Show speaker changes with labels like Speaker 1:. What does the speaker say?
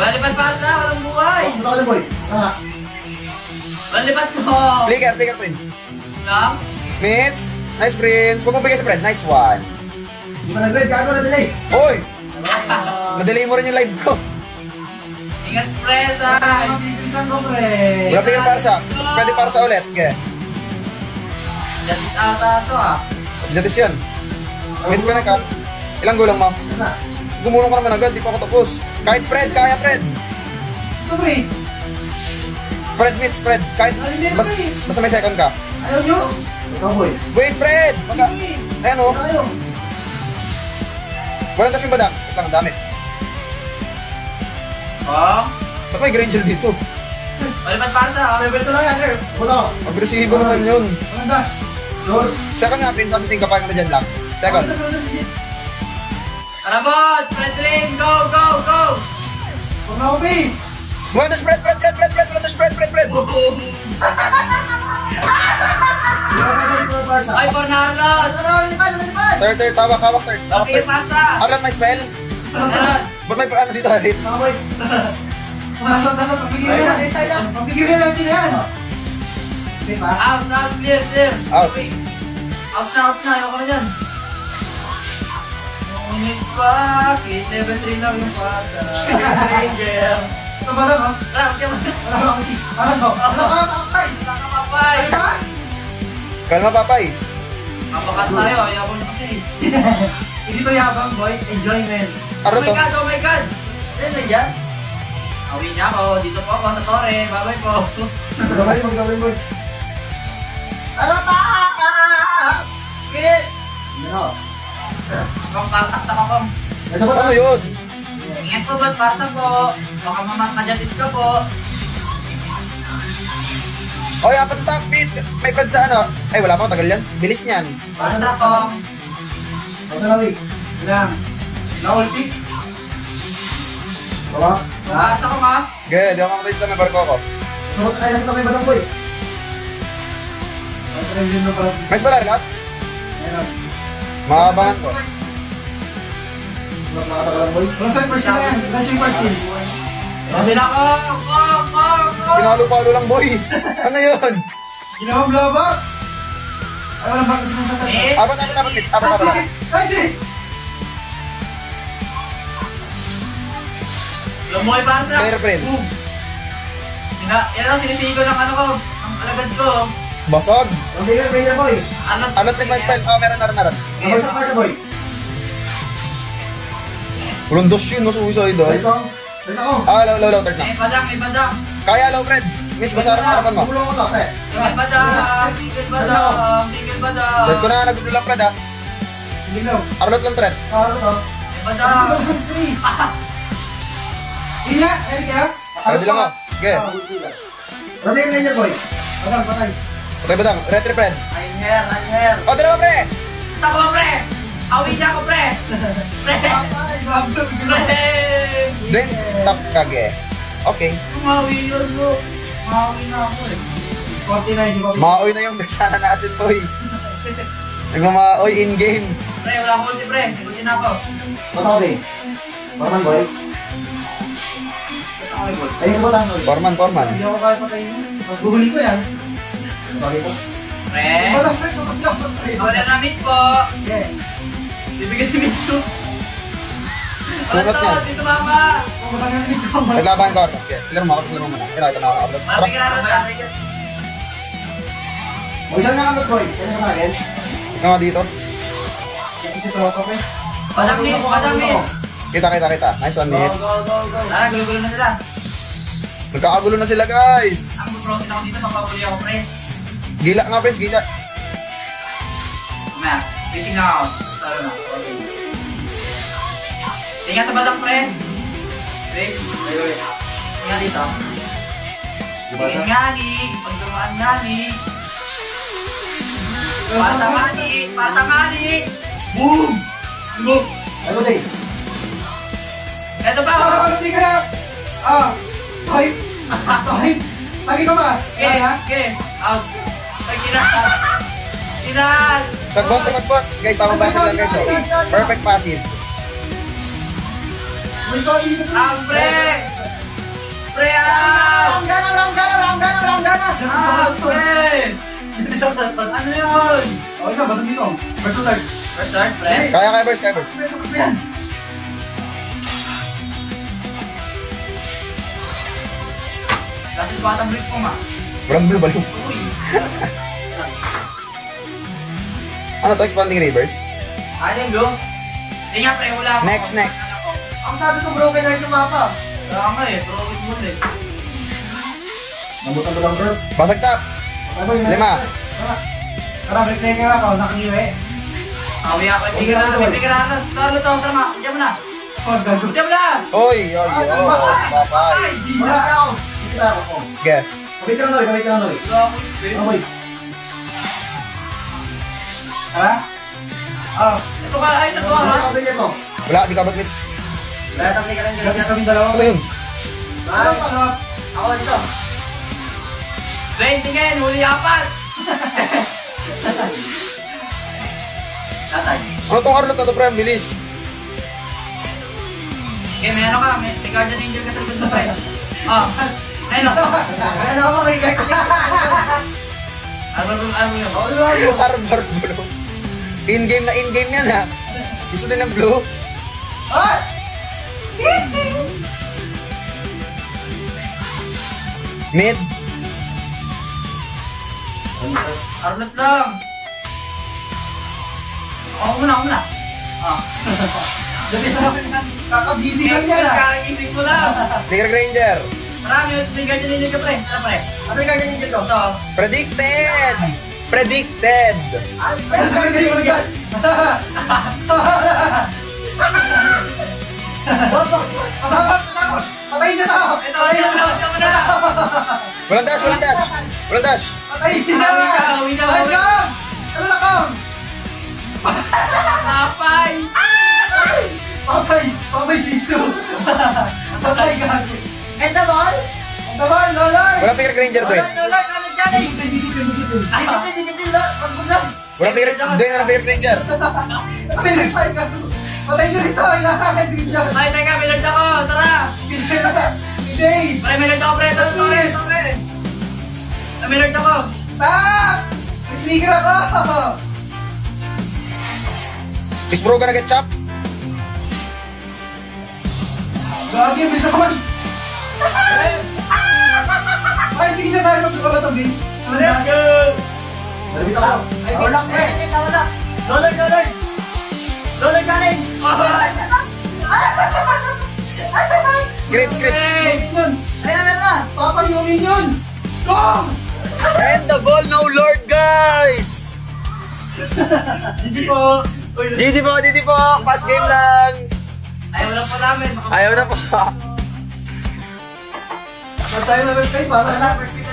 Speaker 1: Balipat pa sa, walang buhay.
Speaker 2: Ano ka na, boy? Tama.
Speaker 1: Balipat ko.
Speaker 3: Flicker, Prince.
Speaker 1: Lang?
Speaker 3: Mitch. Nice, Prince. Huwag mo bigay sa friend. Nice one.
Speaker 2: Di ba nag-grade? Gago na delay.
Speaker 3: Hoy! Nadelay mo rin yung live ko.
Speaker 1: Ingat, presa.
Speaker 2: Ibisan ko, pre.
Speaker 3: Wala bigyan para sa. Pwede para sa ulit. Okay.
Speaker 1: Jatis ata to ah.
Speaker 3: Jatis yan. Mitch, pa na ka. Ilang gulang mo?
Speaker 2: Ano?
Speaker 3: Gumulong ka naman agad. Di pa ako tapos. Kahit Fred, kaya Fred.
Speaker 2: Ito, pre.
Speaker 3: Fred, Mitch, Fred. Kahit basta may second ka.
Speaker 2: Ayaw nyo. Ikaw, boy.
Speaker 3: Wait, Fred! Ayan o.
Speaker 2: Ayaw.
Speaker 3: Walang tas yung badang. Ito lang, ang dami.
Speaker 1: Oh.
Speaker 3: Ba't may Granger dito?
Speaker 1: Balipat para sa,
Speaker 2: Level to lang yan, sir. Puto.
Speaker 3: Agresibo naman yun.
Speaker 2: Ano ba? Dos.
Speaker 3: Second nga, Prince. Tapos tingin ka pa naman dyan lang. Second.
Speaker 1: Arabot! Fred ring! Go, go, go!
Speaker 2: Huwag na ako, pre.
Speaker 3: Walang tas Fred! Walang tas Fred!
Speaker 2: Di ba pa sa dito, Barca?
Speaker 1: Ay, Bornarlos!
Speaker 3: Third. Tawak, third.
Speaker 1: Okay, pasa!
Speaker 3: Arlan, may spell?
Speaker 1: Meron!
Speaker 3: Ba't may ano dito, Harit?
Speaker 2: Mga boy. Pumasok na, papigil mo yan. Papigil mo yan, yan. Okay pa?
Speaker 1: Out, clear, clear!
Speaker 3: Out.
Speaker 1: Okay. Out na, ayoko na dyan. Ngunit bakit, level 3 lang yung pasa. Ranger!
Speaker 2: Ito ba lang, ha?
Speaker 1: Tara, kaya mo.
Speaker 2: Wala ka makikita. Ano to? Ano ka, papay?
Speaker 1: Nakakapapay!
Speaker 2: Ano ba?
Speaker 3: Kalma, papay.
Speaker 1: Mapakat tayo, ayoko na kasi.
Speaker 2: Hindi ba yabang, boy? Enjoyment.
Speaker 3: Ano to?
Speaker 1: Oh my God!
Speaker 2: Ano na yan?
Speaker 1: Awi niya ako, dito po ako sa Torre, babay po.
Speaker 2: Magagawin, boy.
Speaker 1: Ano ta? Yes!
Speaker 2: Ano?
Speaker 1: Kung tataksak ako.
Speaker 2: Ito ba?
Speaker 3: Ano yun?
Speaker 1: Ingat ko ba't pasa po? Baka mamadyatis ka po.
Speaker 3: Oy, apat sa top pitch. May Fred sa ano? Ay, wala pa. Tagal yan. Bilis niyan.
Speaker 1: Pasa po.
Speaker 2: Ito na, Rick. Ilang? Na-ulti? Bawa?
Speaker 1: Pasa ko ma.
Speaker 3: Gaya, di ako makatay dito. May barko ako.
Speaker 2: Suot tayo na sa kamay batang, boy. Ito na yung na pala.
Speaker 3: May spell, Arlot?
Speaker 2: Meron.
Speaker 3: Makabangan ko.
Speaker 2: Nakakatagal, boy. Saan first kill na yan? Saan yung first kill?
Speaker 1: Sabi na ko!
Speaker 3: Pinalo-palo lang, boy. Ano yun?
Speaker 2: Ginawang blaba? Ay, walang bakas mo sa taas.
Speaker 1: Eh!
Speaker 3: Apat.
Speaker 2: Ay, six!
Speaker 1: Lumoy pasa!
Speaker 3: Clear, Prince.
Speaker 1: Yan ang sinisigo ng ano ko. Ang alagad ko.
Speaker 3: Basag.
Speaker 2: Okay ka, kaya boy.
Speaker 3: Alot, may spell. Oh, meron.
Speaker 2: Nabagsak ka sa boy.
Speaker 3: Walang dos yun, no? Suicide,
Speaker 2: Ay,
Speaker 3: ay.
Speaker 2: ito. Ito ako.
Speaker 3: Low, third na.
Speaker 1: May badang.
Speaker 3: Kaya, low, Fred. Mitch, basta harapan mo.
Speaker 2: Gulong ko to, pre.
Speaker 1: May badang. Single badang.
Speaker 3: Third ko na, nagbulo lang, Fred, ha?
Speaker 2: Hindi daw.
Speaker 3: Arlot lang, Fred.
Speaker 2: Ano to?
Speaker 1: May badang.
Speaker 2: Hindi nga, Eric ha?
Speaker 3: Pwede lang, oh. Okay.
Speaker 2: Ano yung ganyan, boy? Patay.
Speaker 3: Okay, badang. Retry, Fred.
Speaker 1: I'm here.
Speaker 3: Oh, dalawa, pre.
Speaker 1: Stop mo, pre! Awi na ako, pre! Pre! Pre!
Speaker 3: Then, top kage. Okay.
Speaker 1: Umawi yun, bro. Umawi na ako eh.
Speaker 2: 49, si Bobby.
Speaker 3: Maoy na yung beksana natin, boy. Nagmamaoy in-game.
Speaker 1: Pre, wala akong ulti, pre. Ulti na ako.
Speaker 2: Patao din. Parman, boy. Ayun ko lang, boy.
Speaker 3: Forman.
Speaker 2: Hindi ako kaya patayin mo. Maghuhuli ko yan. Sorry po.
Speaker 1: Pre!
Speaker 2: Walang pre, tapos lang.
Speaker 1: Order na meat po.
Speaker 2: Yeah.
Speaker 1: Bibigyan si Mitsu. Ano
Speaker 3: Sulat
Speaker 1: to?
Speaker 3: yan.
Speaker 1: Dito, mama.
Speaker 2: Kung matangan dito, man.
Speaker 3: Naglaban ko. Okay. Clear mo muna. Ito na ako.
Speaker 1: Marami ka na rin.
Speaker 2: Mag-isang na kamot, boy. Kaya sa akin.
Speaker 3: Nga dito.
Speaker 2: Kasi si Tropa, pre.
Speaker 1: Padang meat.
Speaker 3: Kita. Nice one, Mitch.
Speaker 1: Tara, gulo-gulo na sila.
Speaker 3: Nagkakagulo na sila, guys.
Speaker 1: Ang buprosin ako dito, mapapuli ako, pre.
Speaker 3: Gila nga, friends. Gila.
Speaker 1: Mamaya, busy na ako. Tara na. Ingat sa badang, pre. Pre, ingat dito. Tingin nga ni, pag dumaan nga ni. Pasa nga ni. Boom! Boom!
Speaker 2: Ay, boy.
Speaker 1: Eto pa,
Speaker 2: Ah,
Speaker 1: oh!
Speaker 2: hindi ka na. Five. Lagi ka ba?
Speaker 1: Okay. Out. Ay, Kinal!
Speaker 3: Sagbot. Guys, tamang passive lang, guys. Oh. Perfect passive.
Speaker 2: May sorry.
Speaker 1: Ang pre! pre! Ano yun?
Speaker 2: Okay na, basta dito. First to start.
Speaker 1: First start, pre.
Speaker 3: Kaya, Burst, kaya, Burst.
Speaker 2: Yan.
Speaker 1: Kasi batang brief ko ma.
Speaker 3: Walang blue, balo.
Speaker 1: Uy.
Speaker 3: Ano to, expanding reverse?
Speaker 1: Ano yung blue? Hindi nga pre, wala ako.
Speaker 3: Next.
Speaker 2: Ang sabi ko, broken heart yung mapa.
Speaker 1: Wala nga eh, pero wait mo eh.
Speaker 2: Nabutan ko lang, bro.
Speaker 3: Basag top. Lima.
Speaker 2: Tara, break na yung ako. Nakaniwi.
Speaker 1: Awi ako, bigyan na, bigyan na. Talo to, tama. Diyan mo na.
Speaker 2: Oh, gago.
Speaker 1: Diyan mo na.
Speaker 3: Oy, papay.
Speaker 2: Wala ka ako. Dito na ako.
Speaker 3: Sige.
Speaker 2: Kapit ka na, kapit ka na.
Speaker 1: Ito ako, spin.
Speaker 2: Okay. Tara. Ah.
Speaker 1: Ito ka, ay, ito ha.
Speaker 2: Kapit ito.
Speaker 3: Wala, di ka ba't mitts?
Speaker 1: Lahat ang tingnan dyan.
Speaker 2: Kapit kami dalawa.
Speaker 3: Ano yun?
Speaker 1: Ako dito. 20 ngayon, huli apat. Tatay.
Speaker 3: Ano tong Arlot na to, pre? Ang bilis.
Speaker 1: Okay, may ano ka, may Guardian Angel ka sa gusto pa eh. Oh, ayun o. Ano ako may Guardian Angel? Ano yun?
Speaker 3: Arbor blue. In-game na in-game yan, ha? Gusto din ng blue?
Speaker 2: Ah!
Speaker 3: Mid.
Speaker 1: Arnott lang. Ako muna. Ah.
Speaker 2: Kaka-busy lang
Speaker 1: Next
Speaker 2: yan,
Speaker 1: year,
Speaker 2: ah.
Speaker 1: kakagising ko lang.
Speaker 3: Trigger Granger.
Speaker 1: Marami, may Guardian Angel ka pre. Tara pre. Ano yung Guardian Angel ko? Ito.
Speaker 3: Predicted! Predicted!
Speaker 2: Kasama! Patayin niya na!
Speaker 1: Ito, ito mo na.
Speaker 3: Walang dash! Walang dash!
Speaker 2: Patayin niya
Speaker 1: Uwi siya,
Speaker 2: na!
Speaker 1: uwi na,
Speaker 2: Ayos
Speaker 1: uwi.
Speaker 2: ka! Ano na ka?
Speaker 1: Tapay.
Speaker 2: Papay Shitsu! Patay ka!
Speaker 1: And the ball?
Speaker 2: Ang taman, Lolay!
Speaker 3: Walang Trigger Granger doon.
Speaker 1: Ano dyan eh?
Speaker 2: Discipline!
Speaker 1: Discipline lang. Pagbulag.
Speaker 3: Walang Trigger Granger.
Speaker 2: Pinagpay ka! Patay niyo rito! Hinahagad niyo!
Speaker 1: Ay, teka, may lord ako. Tara.
Speaker 2: Hindi!
Speaker 1: Pre, may lord ako, pre. Tara, pre. May lord ako.
Speaker 2: Stop! May sneaker ako!
Speaker 3: Is bro gonna get chopped?
Speaker 2: Gagi, bisa ko man! Ay, hindi kita sa'yo magsukalas ang base.
Speaker 1: Let's go.
Speaker 2: Malapit ako.
Speaker 1: Ay, wala, pre. Wala. Lord challenge.
Speaker 3: Scripts!
Speaker 2: Yun!
Speaker 1: Ayun na.
Speaker 2: Papa yung minion! Go!
Speaker 3: And the ball no Lord, guys!
Speaker 1: Hindi po.
Speaker 3: GG po! Pass game lang!
Speaker 1: Ay, wala pa namin.
Speaker 3: Ayaw na po!
Speaker 2: Patay na website para
Speaker 1: Wala, first pick.